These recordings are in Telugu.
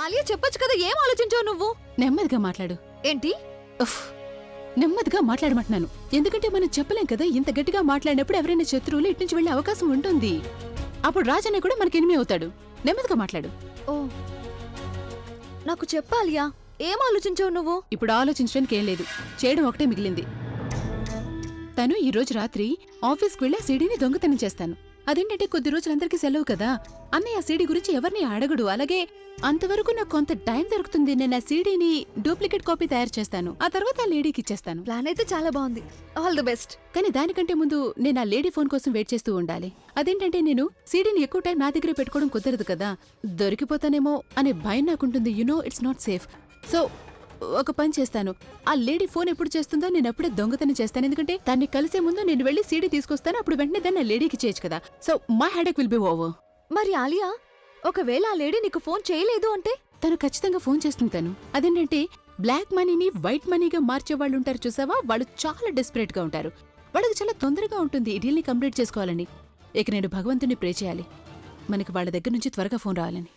ఆలియా చెప్పొచ్చు కదా, ఏం ఆలోచించావు నువ్వు? నెమ్మదిగా మాట్లాడు. ఏంటి? నెమ్మదిగా మాట్లాడమంటున్నాను. ఎందుకంటే మనం చెప్పలేం కదా, ఇంత గట్టిగా మాట్లాడినప్పుడు ఎవరైనా శత్రువులు ఇట్నుంచి వెళ్లే అవకాశం ఉంటుంది. అప్పుడు రాజన్న కూడా మనకి ఎనిమి అవుతాడు. నెమ్మదిగా మాట్లాడు. ఓ, నాకు చెప్పాలియా, ఏం ఆలోచించావు నువ్వు? ఇప్పుడు ఆలోచించడానికి ఏం లేదు, చేయడం ఒకటే మిగిలింది. తను ఈ రోజు రాత్రి ఆఫీస్కి వెళ్ళి ఆ సీడీని దొంగతనం చేస్తాను. అదేంటంటే కొద్ది రోజులందరికీ సెలవు కదా, అన్నయ్య ఆ సీడీ గురించి ఎవరిని అడగడు. అలాగే అంతవరకు నాకు కొంత టైం దొరుకుతుంది. నేను ఆ సీడీని డూప్లికేట్ కాపీ తయారు చేస్తాను, ఆ తర్వాత ఆ లేడీకి ఇచ్చేస్తాను. ప్లాన్ అయితే చాలా బాగుంది, ఆల్ ది బెస్ట్. కానీ దానికంటే ముందు నేను ఆ లేడీ ఫోన్ కోసం వెయిట్ చేస్తూ ఉండాలి. అదేంటంటే నేను సీడీని ఎక్కువ టైం నా దగ్గరే పెట్టుకోవడం కుదరదు కదా, దొరికిపోతానేమో అనే భయం నాకుంటుంది. It's not safe. సో ఒక పని చేస్తాను, ఆ లేడీ ఫోన్ ఎప్పుడు చేస్తుందో నేను అప్పుడే దొంగతనం చేస్తాను. ఎందుకంటే దాన్ని కలిసే ముందు నేను వెళ్ళి సీడీ తీసుకొస్తాను, అప్పుడు వెంటనే దాన్ని ఆ లేడీకి చేయొచ్చు కదా. So my headache will be over. మరి ఆలియా, ఒకవేళ ఆ లేడీ నీకు ఫోన్ చేయలేదు అంటే? తను ఖచ్చితంగా ఫోన్ చేస్తుంటాను. అదేంటంటే బ్లాక్ మనీని వైట్ మనీగా మార్చే వాళ్ళు ఉంటారు చూసావా, వాళ్ళు చాలా డెస్పరేట్ గా ఉంటారు. వాళ్ళకి చాలా తొందరగా ఉంటుంది ఈ డీల్ని కంప్లీట్ చేసుకోవాలని. ఇక నేను భగవంతుని ప్రే చేయాలి మనకి వాళ్ళ దగ్గర నుంచి త్వరగా ఫోన్ రావాలని.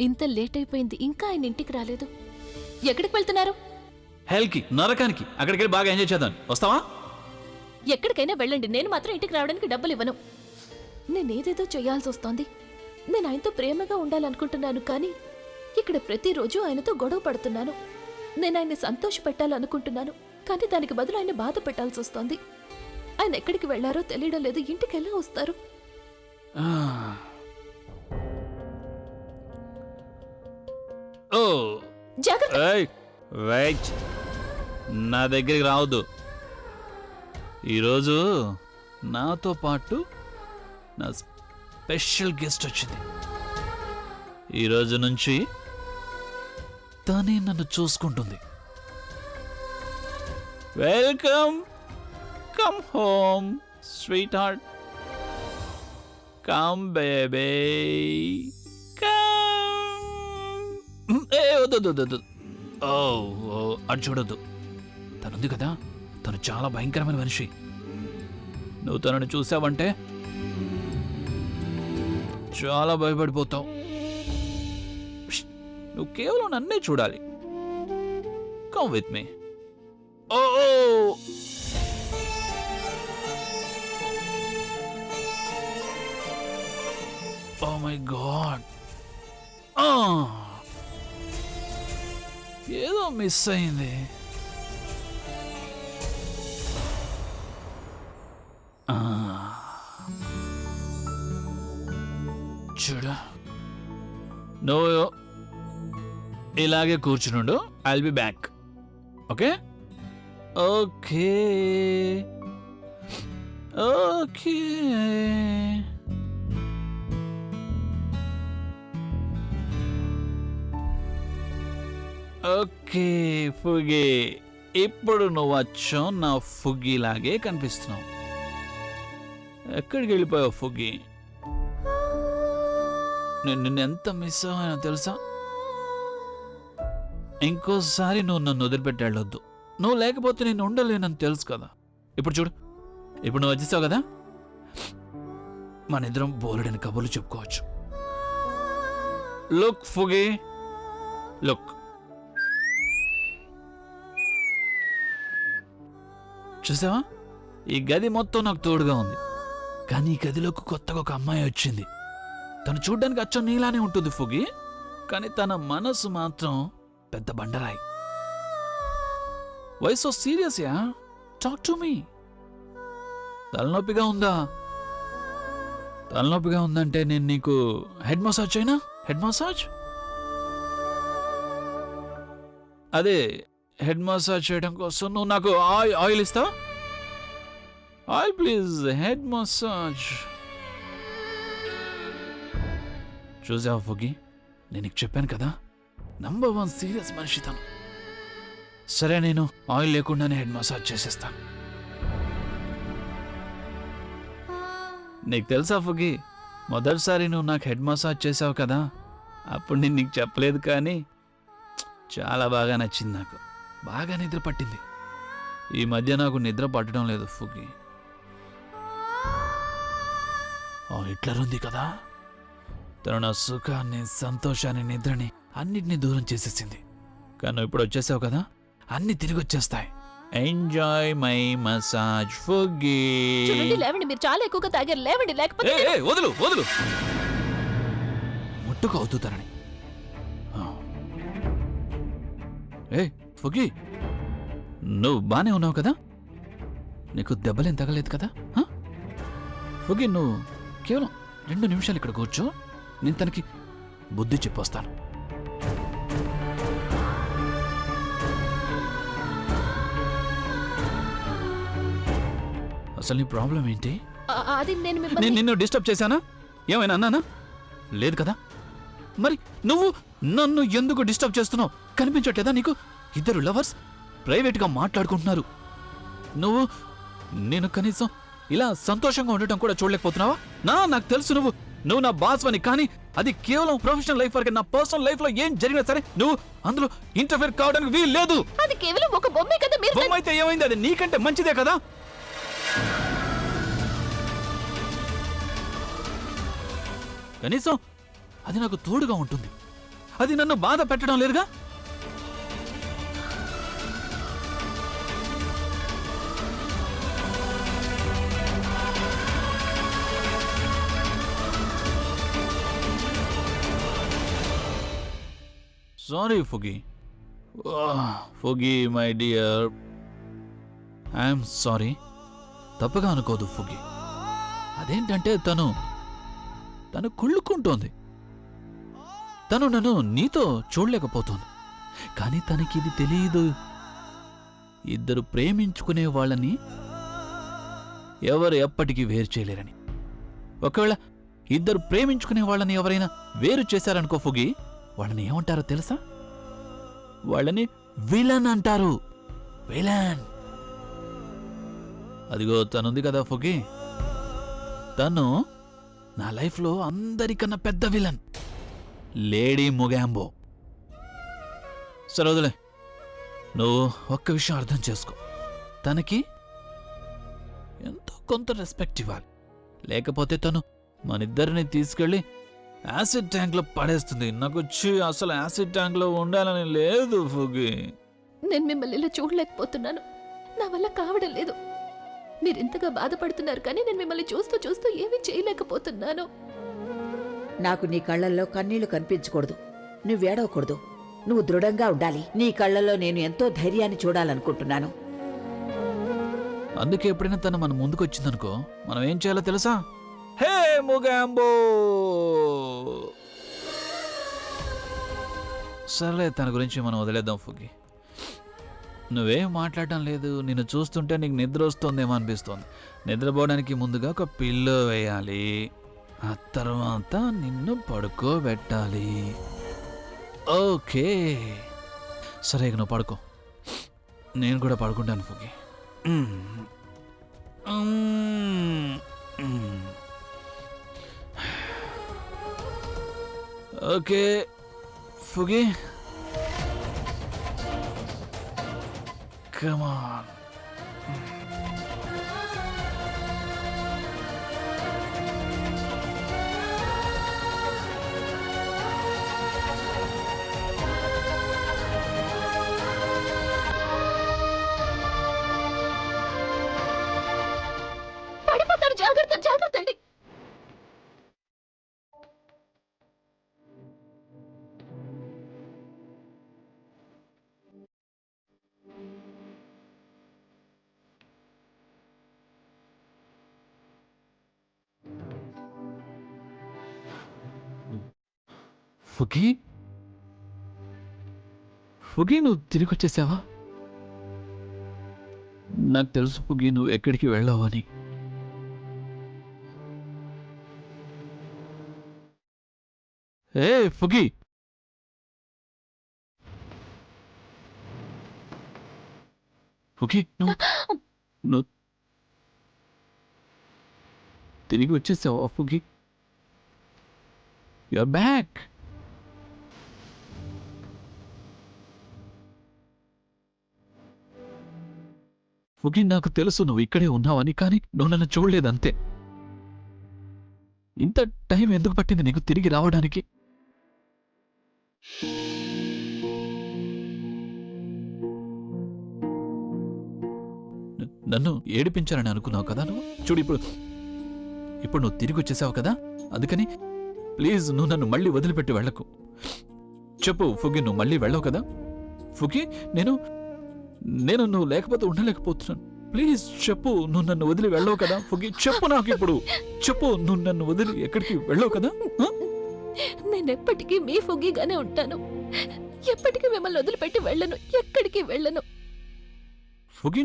ఇంత లేట్ అయిపోయింది, ఇంకా ఆయన ఇంటికి రాలేదు. ఎక్కడికి వెళ్తున్నారు? హెల్కి, నరకానికి. అక్కడికి వెళ్ళి బాగా ఎంజాయ్ చేద్దాం. వస్తావా? ఎక్కడికైనా వెళ్ళండి, నేను మాత్రం ఇంటికి రావడానికి డబ్బులు ఇవ్వను. నేనేదేదో చేయాల్సి వస్తోంది. నేను ఆయనతో ప్రేమగా ఉండాలనుకుంటున్నాను, కానీ ఇక్కడ ప్రతిరోజు ఆయనతో గొడవ పడుతున్నాను. నేను ఆయన్ని సంతోష పెట్టాలనుకుంటున్నాను, కానీ దానికి బదులు ఆయన బాధ పెట్టాల్సి వస్తోంది. ఆయన ఎక్కడికి వెళ్లారో తెలియడం లేదు. ఇంటికి ఎలా వస్తారు? ఓ జాగ్రత్త. వెయిట్, నా దగ్గరికి రావద్దు. ఈరోజు నాతో పాటు నా స్పెషల్ గెస్ట్ వచ్చింది. ఈరోజు నుంచి తనే నన్ను చూసుకుంటుంది. Welcome, come home sweet heart, come baby, వద్దు. అటు చూడొద్దు. తనుంది కదా, తను చాలా భయంకరమైన మనిషి. నువ్వు తనని చూసావంటే చాలా భయపడిపోతావు. నువ్వు కేవలం నన్నే చూడాలి. Come with me. Oh my God, ఏదో మిస్ అయింది. చూడు, నువ్వు ఇలాగే కూర్చునుండు. I will be back. Okay okay okay. Okay Fuggy, ఇప్పుడు నువ్వు వచ్చావు నా ఫుగ్గిలాగే కనిపిస్తున్నావు. ఎక్కడికి వెళ్ళిపోయావు ఫుగ్గి? నేను నిన్ను ఎంత మిస్ అయ్యానో తెలుసా? ఇంకోసారి నువ్వు నన్ను వదిలిపెట్టి వెళ్ళొద్దు. నువ్వు లేకపోతే నేను ఉండలేనని తెలుసు కదా. ఇప్పుడు చూడు, ఇప్పుడు నువ్వు వచ్చేసావు కదా, మన ఇద్దరం బోలెడని కబుర్లు చెప్పుకోవచ్చు. Look Fuggy, look. చూసావా, ఈ గది మొత్తం నాకు తోడుగా ఉంది, కానీ ఈ గదిలోకి కొత్తగా ఒక అమ్మాయి వచ్చింది. తను చూడ్డానికి అచ్చం నీలానే ఉంటుంది ఫుగి, కానీ తన మనసు మాత్రం పెద్ద బండరాయి. వై సో సీరియస్ యా? Talk to me. తలనొప్పిగా ఉందా? తలనొప్పిగా ఉందంటే నేను నీకు హెడ్ మసాజ్ చేయనా? హెడ్ మసాజ్, అదే హెడ్ మసాజ్ చేయడం కోసం నువ్వు నాకు ఆయిల్ ఇస్తావా? Oil please, head massage. చూసావా ఫుగి, నేను నీకు చెప్పాను కదా, నంబర్ 1 సీరియస్ మనిషి తను. సరే, నేను ఆయిల్ లేకుండానే హెడ్ మసాజ్ చేసేస్తాను. నీకు తెలుసా ఫుగి, మొదటిసారి నువ్వు నాకు హెడ్ మసాజ్ చేసావు కదా, అప్పుడు నేను నీకు చెప్పలేదు, కానీ చాలా బాగా నచ్చింది నాకు. బాగా నిద్ర పట్టింది. ఈ మధ్య నాకు నిద్ర పట్టడం లేదు ఫుగి. ఆ హిట్లర్ ఉంది కదా, తను నా సుఖాన్ని, సంతోషాన్ని, నిద్రని అన్నిటినీ దూరం చేసేసింది. కానీ నువ్వు ఇప్పుడు వచ్చేసావు కదా, అన్ని తిరిగి వచ్చేస్తాయి. Enjoy my massage Fuggy. చూడండి, లేవండి, మీరు చాలా ఎక్కువగా తాగారు. లేవండి, లేకపోతే వదులు వదులు, ముట్టుకు అవుతారని. ఏ ఫుగ్గీ, నువ్వు బానే ఉన్నావు కదా? నీకు దెబ్బలేం తగలేదు కదా? ఫుగ్గీ, నువ్వు కేవలం 2 నిమిషాలు ఇక్కడ కూర్చో, నేను తనకి బుద్ధి చెప్పొస్తాను. అసలు నీ ప్రాబ్లం ఏంటి? అది నేను నేను మిమ్మల్ని నిన్ను డిస్టర్బ్ చేశానా? ఏమైనా అన్నానా? లేదు కదా? మరి నువ్వు నన్ను ఎందుకు డిస్టర్బ్ చేస్తున్నావు? కనిపించట్లేదా నీకు? ఇద్దరు లవర్స్ ప్రైవేట్గా మాట్లాడుకుంటున్నారు. నేను కనీసం ఇలా సంతోషంగా ఉండటం కూడా చూడలేకపోతున్నావా? నాకు తెలుసు నువ్వు నా బాస్ అని, కానీ అది కేవలం ప్రొఫెషనల్ లైఫ్ వరకే. నా పర్సనల్ లైఫ్ లో ఏం జరిగినా సరే నువ్వు అందులో ఇంటర్ఫియర్ కావడానికి వీలు లేదు. అది కేవలం ఒక బొమ్మే కదా. మీరు బొమ్మ అయితే ఏమైంది? అది నీకంటే మంచిదే కదా. కనీసం అది నాకు తోడుగా ఉంటుంది. అది నన్ను బాధ పెట్టడం లేదుగా. Sorry Fuggy. Fuggy my dear, I'm sorry. తప్పగా అనుకోదు ఫుగి. అదేంటంటే తను కుళ్ళుకుంటోంది. తను నన్ను నీతో చూడలేకపోతోంది. కానీ తనకి ఇది తెలియదు. ఇద్దరు ప్రేమించుకునే వాళ్ళని ఎవరు ఎప్పటికీ వేరు చేయలేరని. ఒకవేళ ఇద్దరు ప్రేమించుకునే వాళ్ళని ఎవరైనా వేరు చేశారనుకో ఫుగి, వాళ్ళని ఏమంటారో తెలుసా? వాళ్ళని విలన్ అంటారు. విలన్. అదిగో తనుంది కదా ఫుగి, తను నా లైఫ్లో అందరికన్నా పెద్ద విలన్, లేడీ మొగాంబో. సరే వదిలే, నువ్వు ఒక్క విషయం అర్థం చేసుకో. తనకి ఎంతో కొంత రెస్పెక్ట్ ఇవ్వాలి. లేకపోతే తను మనిద్దరిని తీసుకెళ్ళి యాసిడ్ ట్యాంక్లో పడేస్తుంది. నాకు అసలు యాసిడ్ ట్యాంక్లో ఉండాలని లేదు ఫుగి. నేను మిమ్మల్ని ఇలా చూడలేకపోతున్నాను. నా వల్ల కావడం లేదు. మీరు ఇంతగా బాధపడుతున్నారు, కానీ నేను మిమ్మల్ని చూస్తూ చూస్తూ ఏమీ చేయలేకపోతున్నాను. నాకు నీ కళ్ళల్లో కన్నీళ్లు కనిపించకూడదు. నువ్వేడవకూడదు. నువ్వు దృఢంగా ఉండాలి. నీ కళ్ళల్లో నేను ఎంతో ధైర్యాన్ని చూడాలనుకుంటున్నాను. అందుకే ఎప్పుడైనా తను మన ముందుకు వచ్చిందనుకో, మనం ఏం చేయాలో తెలుసా? హే మొగాంబో. సర్లే, తన గురించి మనం వదిలేద్దాం ఫుగి. నువ్వేం మాట్లాడటం లేదు. నిన్ను చూస్తుంటే నీకు నిద్ర వస్తుందేమో అనిపిస్తోంది. నిద్రపోవడానికి ముందుగా ఒక పిల్లో వేయాలి, ఆ తర్వాత నిన్ను పడుకోబెట్టాలి. ఓకే సరే, ఇక నువ్వు పడుకో. నేను కూడా పడుకుంటాను Fuggy. Okay Fuggy, come on. పడిపోతారు. జాగ్రత్త, జాగ్రత్త అండి. ఫుగి, నువ్వు తిరిగి వచ్చేసావా? నాకు తెలుసు ఫుగి, నువ్వు ఎక్కడికి వెళ్ళావని. ఏ ఫుగి, నువ్వు తిరిగి వచ్చేసావా Fuggy? You are back. Fuggy, నాకు తెలుసు నువ్వు ఇక్కడే ఉన్నావని, కానీ నువ్వు నన్ను చూడలేదంతే. ఇంత టైం ఎందుకు పట్టింది నీకు తిరిగి రావడానికి? నన్ను ఏడిపించాలని అనుకున్నావు కదా నువ్వు? చూడు ఇప్పుడు నువ్వు తిరిగి వచ్చేసావు కదా, అందుకని ప్లీజ్ నువ్వు నన్ను మళ్ళీ వదిలిపెట్టి వెళ్ళకు. చెప్పు ఫుగి, నువ్వు మళ్ళీ వెళ్ళవు కదా? ఫుగి, నేను నువ్వు లేకపోతే ఉండలేకపోతున్నాను. ప్లీజ్ చెప్పు, నువ్వు నన్ను వదిలి వెళ్ళవు కదా? ఫుగి చెప్పు, నాకు ఇప్పుడు చెప్పు, నువ్వు నన్ను వదిలి ఎక్కడికి వెళ్ళవు కదా? నేనెప్పటికీ మీ ఫుగీగానే ఉంటాను. ఎప్పటికీ మిమ్మల్ని వదిలిపెట్టి వెళ్ళను, ఎక్కడికి వెళ్ళను. ఫుగి,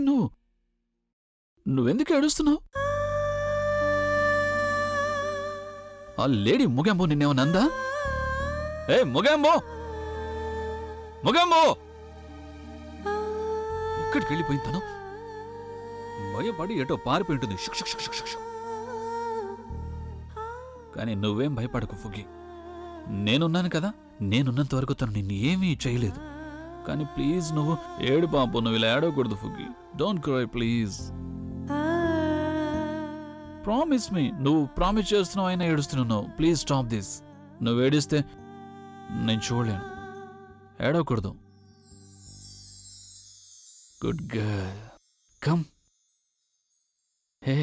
నువ్వెందుకు ఏడుస్తున్నావు? ఆ లేడీ ముగాంబో నిన్నేమన్నందా? ఏ ముగాంబో, ముగాంబో ఎక్కడికి వెళ్ళిపోయింది తను? భయపడి ఎటో పారిపోయి ఉంటుంది. కానీ నువ్వేం భయపడకు ఫుగి, నేనున్నాను కదా. నేనున్నంత వరకు తను నిన్ను ఏమీ చేయలేదు. కానీ ప్లీజ్ నువ్వు ఏడు పాపం, నువ్వు ఇలా ఏడవకూడదు Fuggy. Don't cry please. Promise me. నువ్వు ప్రామిస్ చేస్తున్నావు అయినా ఏడుస్తున్నావు. Please stop this. నువ్వు ఏడిస్తే నేను చూడలేను. ఏడవకూడదు. Good girl, come. హే,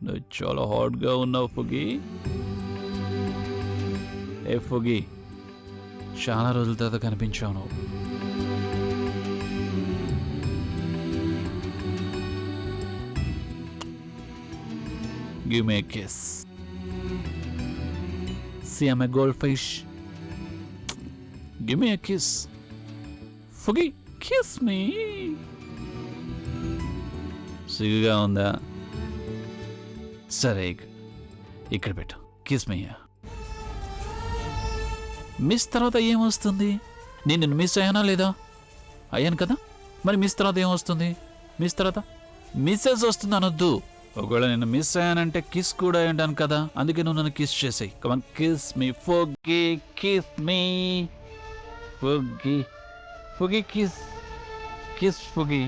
నువ్వు చాలా హాట్గా ఉన్నావు ఫుగి. ఏ ఫుగి, చాలా రోజుల తర్వాత కనిపించావు నువ్వు. Give me a kiss. See, I'm a goldfish. Give me a kiss. Fuggy, kiss me. సిగ్గుగా ఉందా? సరే, ఇక్కడ పెట్టు. Kiss me. మిస్ తర్వాత ఏమొస్తుంది? నేను నిన్ను మిస్ అయ్యానా లేదా? అయ్యాను కదా. మరి మిస్ తర్వాత ఏమొస్తుంది? మిస్ తర్వాత మిస్సెస్ వస్తుంది అనొద్దు. ఒకవేళ నేను మిస్ అయ్యానంటే కిస్ కూడా అయ్యాను కదా. అందుకే నువ్వు నన్ను కిస్ చేసాయి. Come on, kiss me Fuggy, kiss me Fuggy, Fuggy kiss, kiss Fuggy.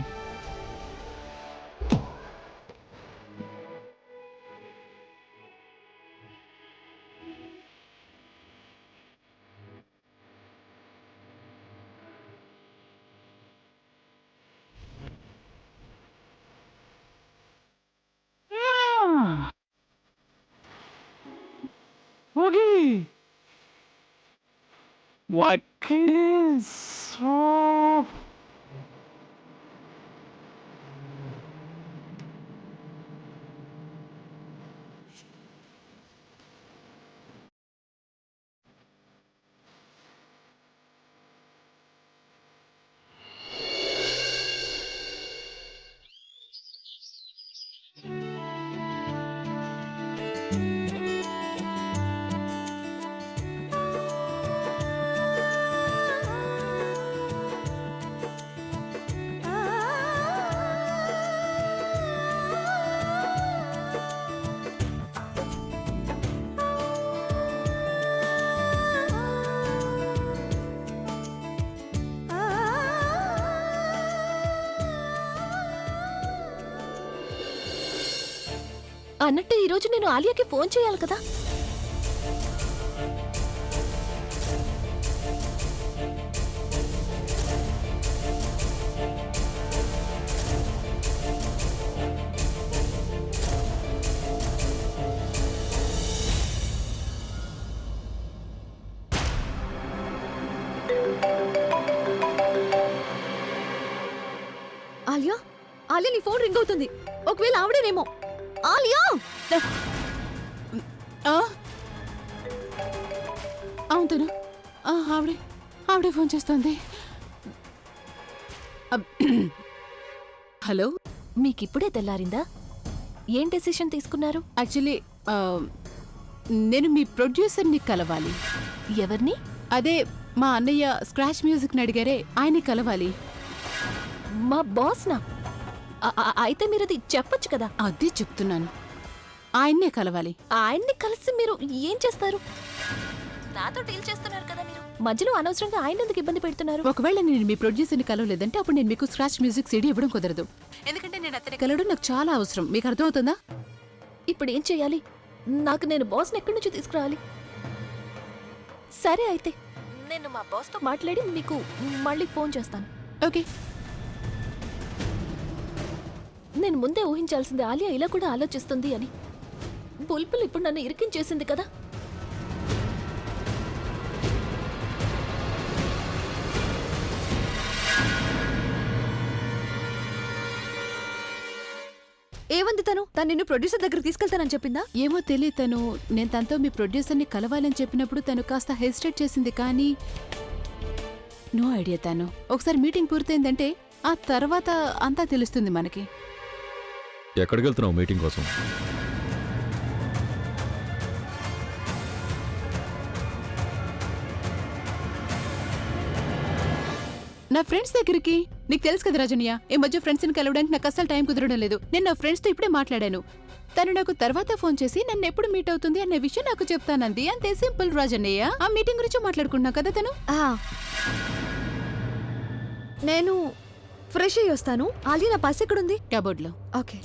Fuggy! What kiss? Oh. అన్నట్టు ఈరోజు నేను ఆలియాకి ఫోన్ చేయాలి కదా. ఆలియా, ఆలియా నీ ఫోన్ రింగ్ అవుతుంది. ఒకవేళ ఆవిడేనేమో. ఆలియా, అవును, ఆవిడే ఫోన్ చేస్తోంది. హలో, మీకిప్పుడే తెల్లారిందా? ఏం డెసిషన్ తీసుకున్నారు? యాక్చువల్లీ నేను మీ ప్రొడ్యూసర్ని కలవాలి. ఎవరిని? అదే మా అన్నయ్య స్క్రాచ్ మ్యూజిక్ని అడిగారే, ఆయన్ని కలవాలి. మా బాస్నా? అయితే మీరు అది చెప్పొచ్చు కదా. అది చెప్తున్నాను, ఆయన్నే కలవాలి. ఆయన్ని కలిసి మీరు ఏం చేస్తారు? నాతో డీల్ చేస్తున్నారు కదా మీరు. మధ్యలో అనవసరంగా ఆయన ఎందుకు ఇబ్బంది పెడుతున్నారు? ఒకవేళ నేను మీ ప్రొడ్యూసర్ని కలవలేదంటే అప్పుడు నేను మీకు స్క్రాచ్ మ్యూజిక్ సీడీ ఇవ్వడం కుదరదు. ఎందుకంటే నేను అతని కలవడం నాకు చాలా అవసరం. మీకు అర్థమవుతుందా? ఇప్పుడు ఏం చేయాలి? నాకు నేను బాస్ని ఎక్కడి నుంచి తీసుకురావాలి? సరే అయితే నేను మా బాస్తో మాట్లాడి మీకు మళ్ళీ ఫోన్ చేస్తాను. ఓకే. నేను ముందే ఊహించాల్సింది ఆలియా ఇలా కూడా ఆలోచిస్తుంది అని. బుల్బుల్ ఇప్పుడు నన్ను ఇరికించేసింది కదా. ఏమంది తను నిన్ను ప్రొడ్యూసర్ దగ్గర తీసుకెళ్తానని చెప్పిందా? ఏమో తెలియదు. తను నేను తనతో మీ ప్రొడ్యూసర్ని కలవాలని చెప్పినప్పుడు తను కాస్త హెసిటేట్ చేసింది, కానీ నో ఐడియా. తను ఒకసారి మీటింగ్ పూర్తయిందంటే ఆ తర్వాత అంతా తెలుస్తుంది మనకి. ఎక్కడికి వెళ్తున్నావు మీటింగ్ కోసం? నా ఫ్రెండ్స్ దగ్గరికి. నీకు తెలుసు కదా రాజన్య, ఈ మధ్య ఫ్రెండ్స్ని కలవడానికి నాకు అస్సలు టైం కుదరడం లేదు. నేను నా ఫ్రెండ్స్తో ఇప్పుడే మాట్లాడాను. తను నాకు తర్వాత ఫోన్ చేసి నన్ను ఎప్పుడు మీట్ అవుతుంది అనే విషయం నాకు చెప్తానంది. అంతే సింపుల్ రాజన్నయ్య. ఆ మీటింగ్ గురించి మాట్లాడుకున్నాం కదా తను. నేను ఫ్రెష్ అయ్యి వస్తాను. ఆలియా నా పర్స్ ఎక్కడుంది? కబోర్డ్లో. ఓకే.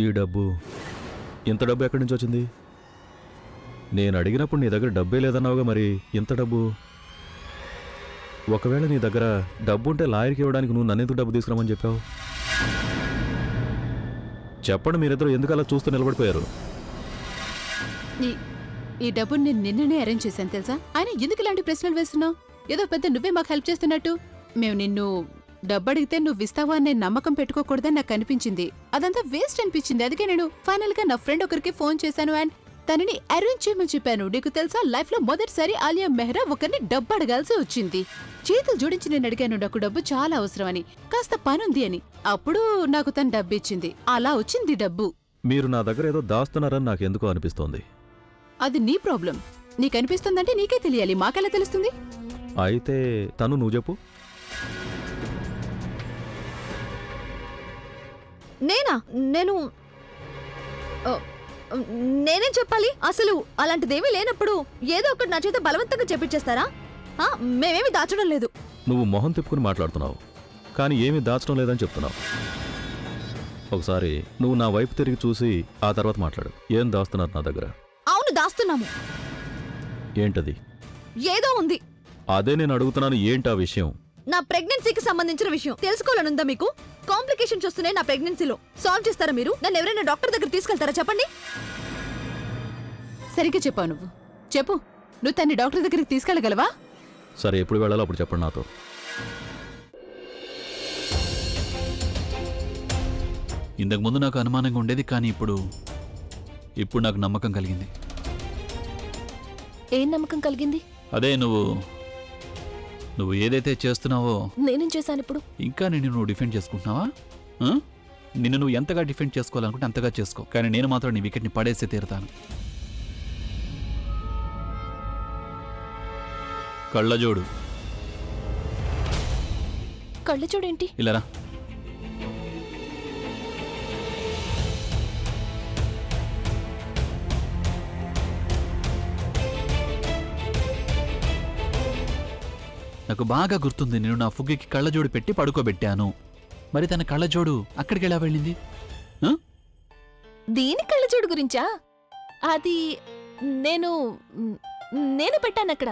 ఈ డబ్బు, ఇంత డబ్బు ఎక్కడి నుంచి వచ్చింది? నేను అడిగినప్పుడు నీ దగ్గర డబ్బే లేదన్నావుగా, మరి ఇంత డబ్బు? ఒకవేళ నీ దగ్గర డబ్బు ఉంటే లాయర్కి ఇవ్వడానికి నువ్వు నన్నెందుకు డబ్బు తీసుకురామని చెప్పావు? చెప్పండి, మీరిద్దరు ఎందుకు అలా చూస్తూ నిలబడిపోయారు? ఈ డబ్బుని నేను నిన్ననే అరేంజ్ చేశాను తెలుసా. ఆయన ఎందుకు ఇలాంటి ప్రశ్నలు వేస్తున్నావు? ఏదో పెద్ద నువ్వే మాకు హెల్ప్ చేస్తున్నట్టు. మేము నిన్ను డబ్బు అడిగితే నువ్వు ఇస్తావా అనే నమ్మకం పెట్టుకోకూడదని నాకు అనిపించింది. అదంతా వేస్ట్ అనిపించింది. అందుకే నేను ఫైనల్ గా నా ఫ్రెండ్ ఒకరికి ఫోన్ చేశాను అండ్ తనని అరేంజ్ చేయమని చెప్పాను. నీకు తెలుసా, లైఫ్ లో మొదటిసారి ఆలియా మెహ్రా ఒకరిని డబ్బు అడగాల్సి వచ్చింది. చేతులు జోడించి నేను అడిగాను నాకు డబ్బు చాలా అవసరమని, కాస్త పనుంది అని. అప్పుడు నాకు తను డబ్బు ఇచ్చింది. అలా వచ్చింది డబ్బు. మీరు నా దగ్గర ఏదో దాస్తున్నారని నాకు ఎందుకో అనిపిస్తోంది. అది నీ ప్రాబ్లం. నీకు అనిపిస్తుందంటే నీకే తెలియాలి, మాకెలా తెలుస్తుంది? అయితే తను నువ్వు చెప్పు. నేనేం చెప్పాలి? అసలు అలాంటిదేమీ లేనప్పుడు ఏదో ఒకటి నా చేత బలవంతంగా చెప్పించేస్తారా? మేమేమి దాచడం లేదు. నువ్వు మొహం తిప్పుకుని మాట్లాడుతున్నావు, కానీ ఏమీ దాచడం లేదని చెప్తున్నావు. ఒకసారి నువ్వు నా వైపు తిరిగి చూసి ఆ తర్వాత మాట్లాడు. ఏం దాస్తున్నారు నా దగ్గర? అవును, దాస్తున్నాము. ఏంటది? ఏదో ఉంది. అదే నేను అడుగుతున్నాను, ఏంటా విషయం? నా ప్రెగ్నెన్సీకి సంబంధించిన విషయం తెలుసుకోవాలనుందా మీకు? కాంప్లికేషన్స్ వస్తున్నాయి నా ప్రెగ్నెన్సీలో. సాల్వ్ చేస్తారా మీరు? నన్ను ఎవరైనా డాక్టర్ దగ్గర తీసుకెళ్తారా చెప్పండి? సరిగ్గా చెప్పావు నువ్వు. చెప్పు, నువ్వు తన్ని డాక్టర్ దగ్గరికి తీసుకెళ్ళగలవా? సరే, ఎప్పుడు వెళ్ళాలో అప్పుడు చెప్పండి నాతో. ఇంతకు ముందు నాకు అనుమానంగా ఉండేది, కానీ ఇప్పుడు నాకు నమ్మకం కలిగింది. ఏం నమ్మకం కలిగింది? అదే నువ్వు ఏదైతే చేస్తున్నావో. నేనేం చేశాను ఇప్పుడు? ఇంకా నిన్ను నువ్వు డిఫెండ్ చేసుకుంటున్నావా? నిన్ను నువ్వు ఎంతగా డిఫెండ్ చేసుకోవాలనుకుంటే అంతగా చేసుకో, కానీ నేను మాత్రం నీ వికెట్ని పడేసే తీరుతాను. కళ్ళజోడు. కళ్ళజోడేంటి? ఇలారా. నాకు బాగా గుర్తుంది, నేను నా ఫుగ్గికి కళ్ళజోడు పెట్టి పడుకోబెట్టాను. మరి తన కళ్ళజోడు అక్కడికి ఎలా వెళ్ళింది? దీని కళ్ళజోడు గురించా? అది నేను పెట్టాను అక్కడ.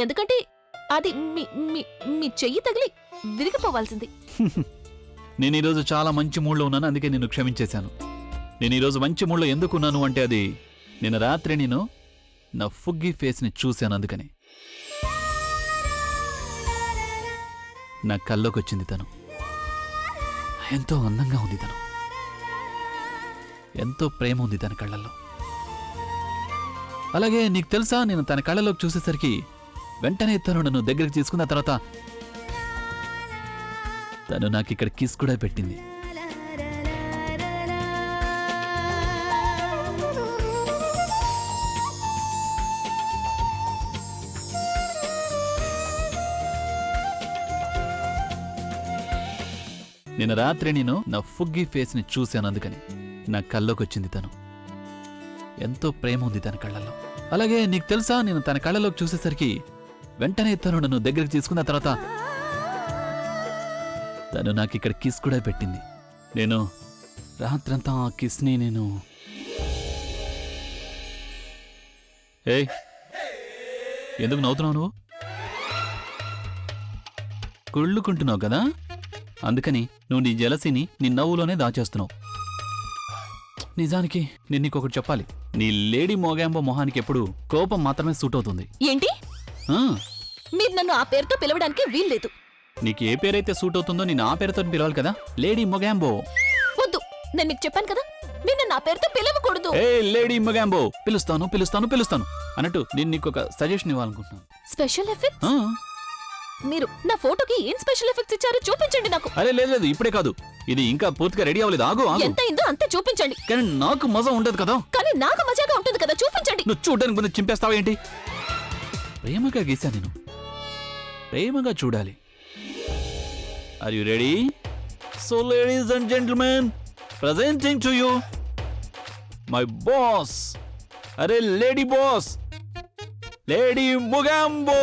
ఎందుకంటే అది మీ చెయ్యి తగిలి విరిగిపోవాల్సింది. నేను ఈరోజు చాలా మంచి మూడ్లో ఉన్నాను, అందుకే నేను క్షమించేశాను. నేను ఈరోజు మంచి మూడ్లో ఎందుకున్నాను అంటే అది నిన్న రాత్రి నేను నా ఫుగ్గి ఫేస్ని చూశాను, అందుకని. నా కల్లోకి వచ్చింది తను. ఎంతో అందంగా ఉంది తను, ఎంతో ప్రేమ ఉంది తన కళ్ళల్లో. అలాగే నీకు తెలుసా, నేను తన కళ్ళలోకి చూసేసరికి వెంటనే తను నన్ను దగ్గరికి తీసుకున్న తర్వాత తను నాకు ఇక్కడ కిస్ కూడా పెట్టింది. నిన్న రాత్రి నేను నా ఫుగ్గి ఫేస్ ని చూశాను, అందుకని నా కల్లోకి వచ్చింది తను. ఎంతో ప్రేమ ఉంది తన కళ్ళల్లో. అలాగే నీకు తెలుసా, నేను తన కళ్ళలోకి చూసేసరికి వెంటనే తను నన్ను దగ్గరికి తీసుకున్న తర్వాత తను నాకు ఇక్కడ కిస్ కూడా పెట్టింది. నేను రాత్రంతా ఆ కిస్ని నేను ఏయ్ ఎందుకు నవ్వుతున్నావు నువ్వు? కుళ్ళుకుంటున్నావు కదా, అందుకని నువ్వు నీ జలసిని నీ నవ్వులోనే దాచేస్తున్నావు. నిజానికి నేను నీకొకటి చెప్పాలి, నీ లేడీ మోగాంబో మొహానికి ఎప్పుడు కోపం మాత్రమే సూట్ అవుతుంది. ఏంటి? ఆ, మీరు నన్ను ఆ పేరుతో పిలవడానికి వీల్లేదు. నీకు ఏ పేరైతే సూట్ అవుతుందో నేను ఆ పేరుతో పిలవాలి కదా, లేడీ మొగాంబో. వద్దు, నేను మీకు చెప్పాను కదా, మీరు నన్ను ఆ పేరుతో పిలవకూడదు. ఏ లేడీ మొగాంబో, పిలుస్తాను పిలుస్తాను పిలుస్తాను అన్నట్టు నేను నీకు ఒక సజెషన్ ఇవ్వాలనుకుంటున్నాను. Special effect? ఆ, మీరు నా ఫోటోకి ఏం స్పెషల్ ఎఫెక్ట్స్ ఇచ్చారో చూపించండి నాకు. అరే లేదు ఇప్పుడే కాదు, ఇది ఇంకా పూర్తిగా రెడీ అవ్వలేదు. ఆగు ఆగు. ఎంత అయిందో అంతే చూపించండి. కానీ నాకు మజా ఉండదు కదా. కానీ నాకు మజాగా ఉంటుంది కదా, చూపించండి. నువ్వు చూడడానికి ముందు చింపేస్తావా ఏంటి? ప్రేమగా గీసా నేను, ప్రేమగా చూడాలి. Are you ready? So ladies and gentlemen, presenting to you my boss. అరే లేడీ బాస్, లేడీ మొగాంబో.